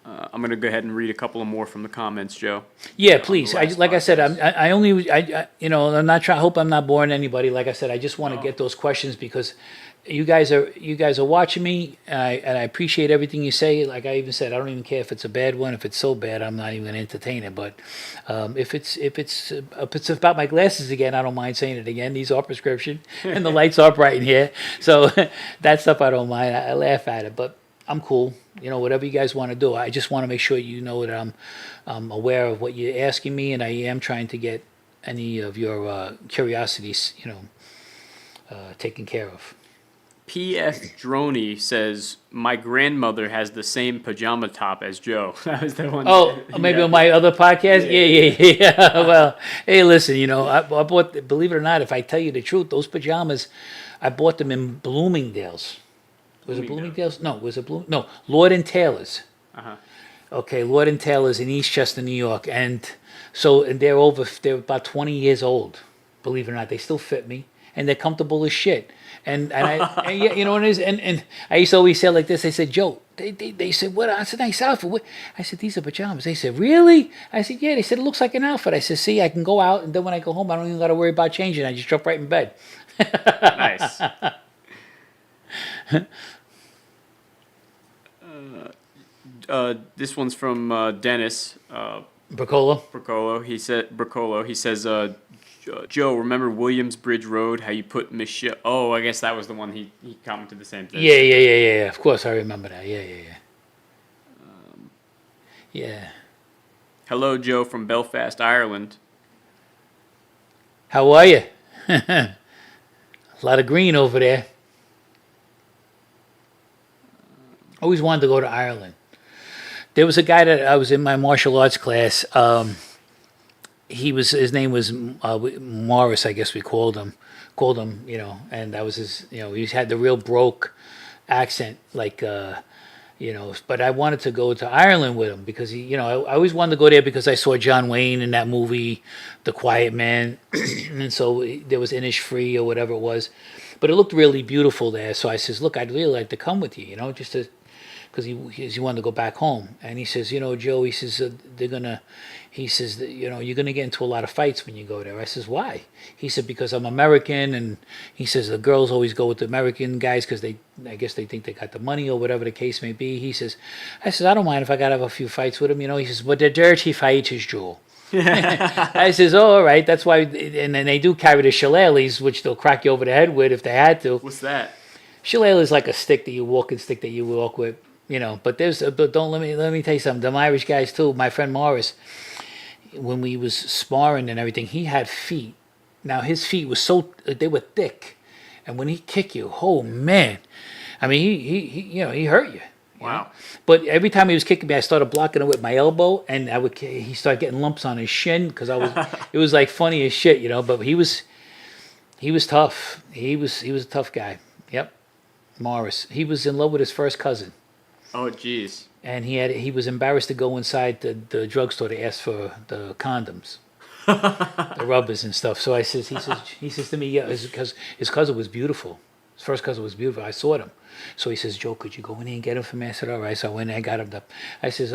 I'm going to go ahead and read a couple of more from the comments, Joe. Yeah, please. last Like I said, podcast. I'm not trying. I hope I'm not boring anybody. Like I said, I just want to get those questions because you guys are watching me, and I appreciate everything you say. Like I even said, I don't even care if it's a bad one. If it's so bad, I'm not even going to entertain it. But if it's about my glasses again, I don't mind saying it again. These are prescription, and the lights are bright in here, so that stuff I don't mind. I laugh at it, but I'm cool. Whatever you guys want to do. I just want to make sure you know that I'm aware of what you're asking me, and I am trying to get any of your curiosities, taken care of. P.F. Droney says, my grandmother has the same pajama top as Joe. That was the one. Oh, maybe on my other podcast? Yeah. Well, hey, listen, I bought, believe it or not, if I tell you the truth, those pajamas, I bought them in Bloomingdale's. Was it Bloomingdale's? No, No, Lord and Taylor's. Uh-huh. Okay, Lord and Taylor's in Eastchester, New York. And they're about 20 years old. Believe it or not, they still fit me. And they're comfortable as shit. And you know what it is? And I used to always say like this. They said, Joe, they said, what? That's a nice outfit. What? I said, these are pajamas. They said, really? I said, yeah. They said, it looks like an outfit. I said, see, I can go out, and then when I go home, I don't even got to worry about changing. I just jump right in bed. Nice. This one's from Dennis Bricolo? He says, Joe, remember Williamsbridge Road? How you put Michelle? Oh, I guess that was the one he commented the same thing. Yeah. Of course, I remember that. Yeah. Yeah. Hello, Joe from Belfast, Ireland. How are you? A lot of green over there. Always wanted to go to Ireland. There was a guy that I was in my martial arts class. His name was Morris, I guess we called him, and that was his, he had the real broke, accent, like but I wanted to go to Ireland with him because I always wanted to go there because I saw John Wayne in that movie, The Quiet Man, and so there was Innisfree or whatever it was, but it looked really beautiful there. So I says, look, I'd really like to come with you, just to because he wanted to go back home, and he says, Joe, he says they're gonna, he says that, you're gonna get into a lot of fights when you go there. I says, why? He said because I'm American, and he says the girls always go with the American guys because I guess they think they got the money or whatever the case may be. He says, I says I don't mind if I gotta have a few fights with him, He says, but they're dirty fights, Joe. I says, oh, all right, that's why, and then they do carry the shillelaghs, which they'll crack you over the head with if they had to. What's that? Shillelagh is like a stick that you walk with. But but don't let me tell you something. Them Irish guys too. My friend Morris, when we was sparring and everything, he had feet. Now his feet were they were thick, and when he kicked you, oh man, I mean he hurt you. Wow. But every time he was kicking me, I started blocking it with my elbow, and he started getting lumps on his shin because it was like funny as shit, But he was tough. He was a tough guy. Yep, Morris. He was in love with his first cousin. Oh, jeez. And he was embarrassed to go inside the drugstore to ask for the condoms, the rubbers and stuff. So he says to me, yeah, because his cousin was beautiful. His first cousin was beautiful. I saw them. So he says, Joe, could you go in there and get him for me? I said, all right. So I went in and got him. I says,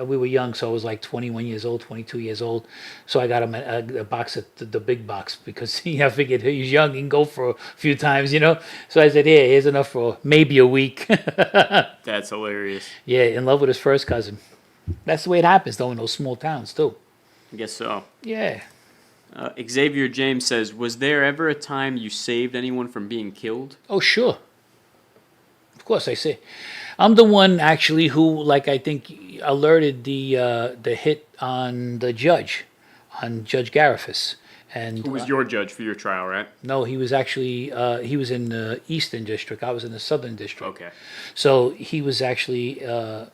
we were young, so I was like 21 years old, 22 years old. So I got him a box of the big box because I figured he's young, he can go for a few times, So I said, here's enough for maybe a week. That's hilarious. Yeah, in love with his first cousin. That's the way it happens, though, in those small towns, too. I guess so. Yeah. Xavier James says, was there ever a time you saved anyone from being killed? Oh, sure. Of course, I say. I'm the one, actually, who, I think, alerted the hit on the judge, on Judge Garifas. And Who was your judge for your trial, right? No, he was actually, he was in the Eastern District. I was in the Southern District. Okay. So he was actually, there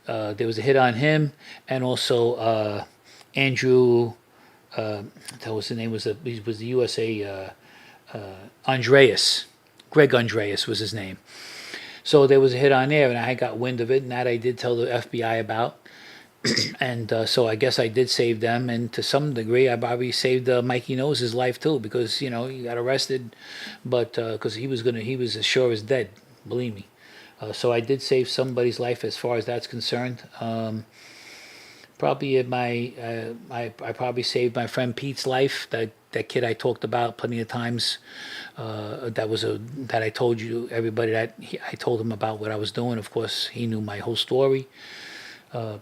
was a hit on him, and also Andrew, that was the name, he was the USA, Andreas. Greg Andreas was his name. So there was a hit on there, and I got wind of it, and that I did tell the FBI about. And so I guess I did save them, and to some degree, I probably saved Mikey Nose's life too, because he got arrested, but because he was as sure as dead, believe me. So I did save somebody's life as far as that's concerned. Probably I probably saved my friend Pete's life. That kid I talked about plenty of times. That I told you everybody I told him about what I was doing. Of course, he knew my whole story.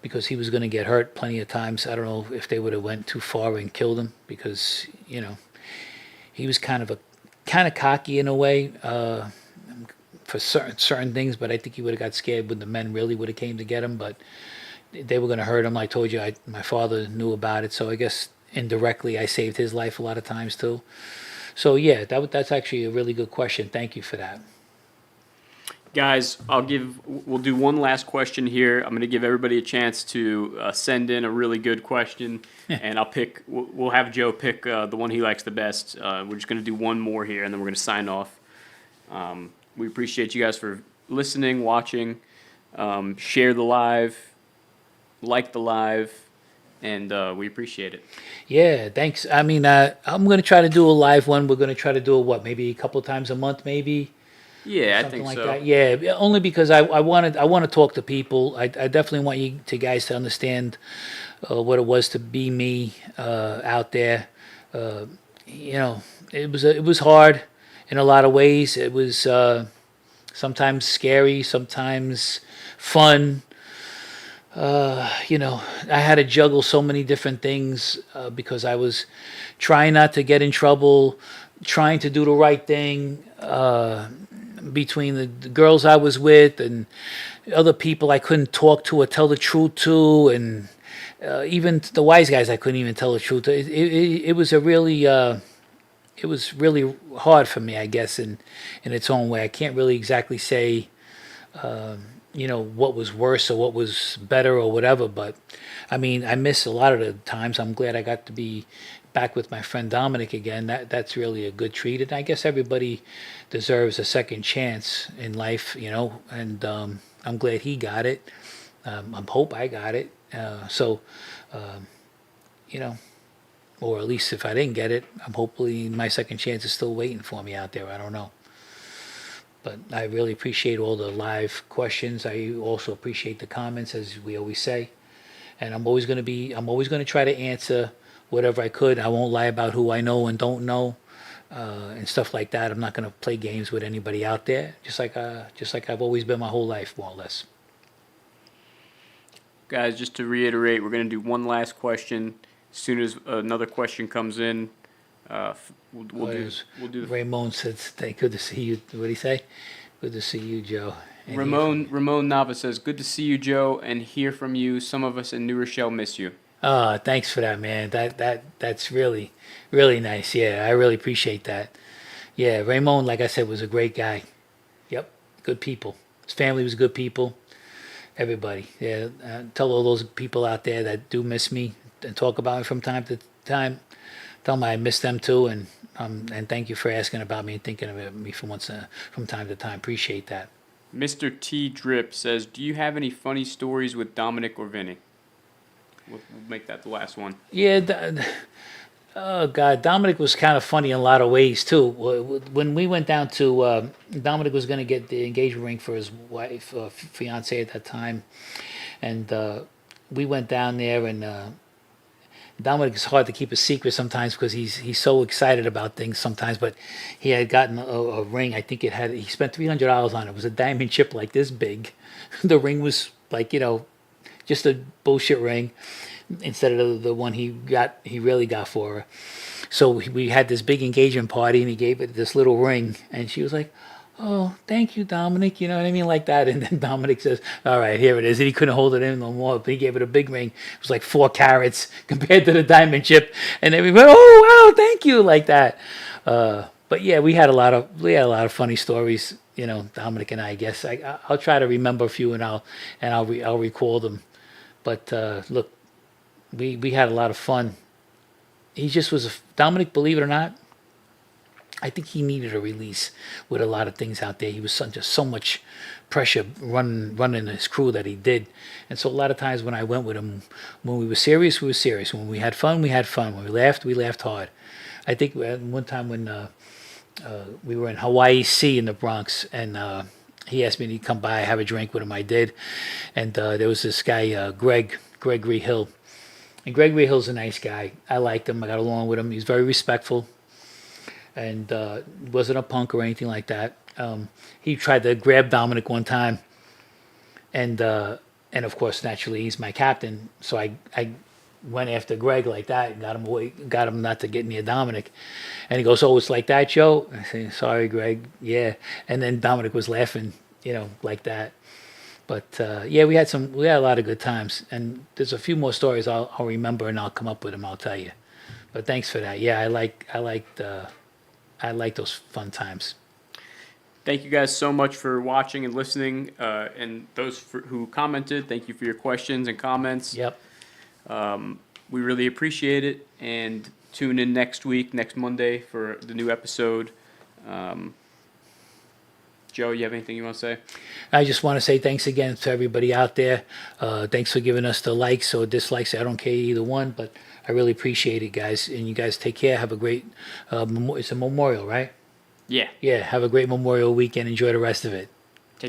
Because he was going to get hurt plenty of times. I don't know if they would have went too far and killed him because he was kind of cocky in a way for certain things. But I think he would have got scared when the men really would have came to get him. But they were going to hurt him. I told you my father knew about it, so I guess indirectly I saved his life a lot of times too. So yeah, that's actually a really good question. Thank you for that. Guys, we'll do one last question here. I'm going to give everybody a chance to send in a really good question, and we'll have Joe pick the one he likes the best. We're just going to do one more here, and then we're going to sign off. We appreciate you guys for listening, watching, share the live, like the live, and we appreciate it. Yeah, thanks. I mean, I'm going to try to do a live one. We're going to try to do maybe a couple times a month, maybe. Yeah, I Something think like so. that. Yeah, only because I want to talk to people. I definitely want you guys to understand what it was to be me out there. It was hard in a lot of ways. It was sometimes scary, sometimes fun. I had to juggle so many different things because I was trying not to get in trouble, trying to do the right thing. Between the girls I was with and other people I couldn't talk to or tell the truth to, and even the wise guys I couldn't even tell the truth to. It was really hard for me, I guess, in its own way. I can't really exactly say what was worse or what was better or whatever. But I mean, I miss a lot of the times. I'm glad I got to be back with my friend Dominic again. That's really a good treat, and I guess everybody deserves a second chance in life, And I'm glad he got it. I hope I got it. So, you know, or at least if I didn't get it, I'm hopefully my second chance is still waiting for me out there. I don't know. But I really appreciate all the live questions. I also appreciate the comments, as we always say. And I'm always going to try to answer whatever I could. I won't lie about who I know and don't know, and stuff like that. I'm not going to play games with anybody out there, just like I've always been my whole life, more or less. Guys, just to reiterate, we're going to do one last question. As soon as another question comes in, we'll do. Ramon says, "Good to see you." What did he say? Good to see you, Joe. And Ramon Nava says, "Good to see you, Joe, and hear from you. Some of us in New Rochelle miss you." Thanks for that, man. That's really, really nice. Yeah, I really appreciate that. Yeah, Ramon, like I said, was a great guy. Yep, good people. His family was good people. Everybody. Yeah, tell all those people out there that do miss me and talk about me from time to time. Tell them I miss them too, and thank you for asking about me and thinking of me from time to time. Appreciate that. Mr. T Drip says, "Do you have any funny stories with Dominic or Vinny?" We'll make that the last one. Yeah. Oh God, Dominic was kind of funny in a lot of ways too. When we went down to, Dominic was going to get the engagement ring for his wife, fiance at that time, and we went down there, and Dominic is hard to keep a secret sometimes because he's so excited about things sometimes. But he had gotten a ring. I think he spent $300 on it. It was a diamond chip like this big. The ring was like just a bullshit ring, instead of the one he really got for her. So we had this big engagement party, and he gave it this little ring, and she was like, "Oh, thank you, Dominic." You know what I mean, like that. And then Dominic says, "All right, here it is." And he couldn't hold it in no more, but he gave it a big ring. It was like 4 carats compared to the diamond chip, and then we went, "Oh wow, thank you," like that. But yeah, we had a lot of funny stories. Dominic and I guess I'll try to remember a few, and I'll recall them. But look, we had a lot of fun. He just was Dominic, believe it or not. I think he needed a release with a lot of things out there. He was just so much pressure running his crew that he did. And so a lot of times when I went with him, when we were serious, we were serious. When we had fun, we had fun. When we laughed hard. I think one time when we were in Hawaii Sea in the Bronx, and he asked me to come by, have a drink with him. I did. And there was this guy, Gregory Hill. And Gregory Hill's a nice guy. I liked him. I got along with him. He was very respectful, and wasn't a punk or anything like that. He tried to grab Dominic one time, and of course, naturally, he's my captain. So I went after Greg like that and got him away, got him not to get near Dominic. And he goes, "Oh, it's like that, Joe?" I say, "Sorry, Greg." Yeah. And then Dominic was laughing, like that. But yeah, we had a lot of good times, and there's a few more stories I'll remember, and I'll come up with them. I'll tell you. But thanks for that. Yeah, I like those fun times. Thank you guys so much for watching and listening, and those who commented. Thank you for your questions and comments. Yep. We really appreciate it, and tune in next Monday, for the new episode. Joe, you have anything you want to say? I just want to say thanks again to everybody out there. Thanks for giving us the likes or dislikes. I don't care either one, but I really appreciate it, guys. And you guys take care. Have a great, it's a Memorial, right? Yeah. Yeah, have a great Memorial weekend. Enjoy the rest of it.